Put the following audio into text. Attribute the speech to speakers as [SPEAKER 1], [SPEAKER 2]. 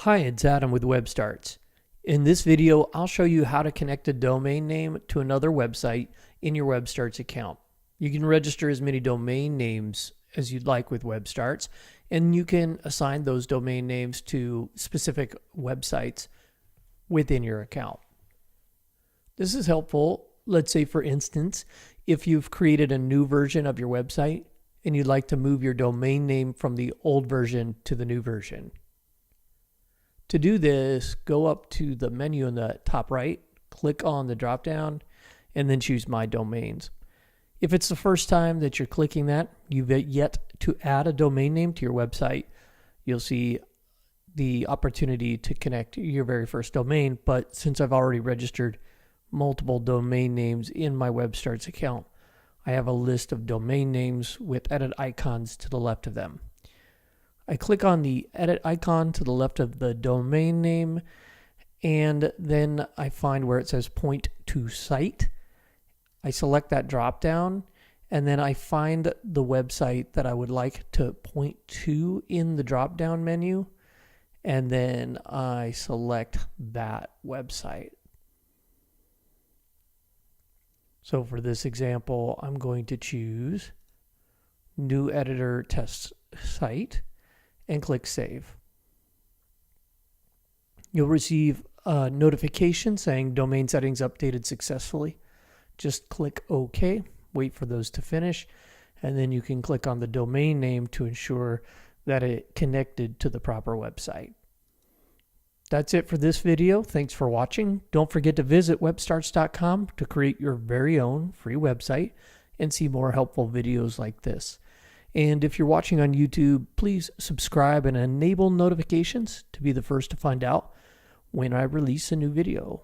[SPEAKER 1] Hi, it's Adam with WebStarts. In this video, I'll show you how to connect a domain name to another website in your WebStarts account. You can register as many domain names as you'd like with WebStarts, and you can assign those domain names to specific websites within your account. This is helpful, let's say for instance, if you've created a new version of your website and you'd like to move your domain name from the old version to the new version. To do this, go up to the menu in the top right, click on the drop down, and then choose My Domains. If it's the first time that you're clicking that, you've yet to add a domain name to your website, you'll see the opportunity to connect your very first domain. But since I've already registered multiple domain names in my WebStarts account, I have a list of domain names with edit icons to the left of them. I click on the edit icon to the left of the domain name, and then I find where it says point to site. I select that drop down, and then I find the website that I would like to point to in the drop down menu, and then I select that website. So for this example, I'm going to choose New Editor Test Site and click Save. You'll receive a notification saying domain settings updated successfully. Just click OK, wait for those to finish, and then you can click on the domain name to ensure that it connected to the proper website. That's it for this video. Thanks for watching. Don't forget to visit webstarts.com to create your very own free website and see more helpful videos like this. And if you're watching on YouTube, please subscribe and enable notifications to be the first to find out when I release a new video.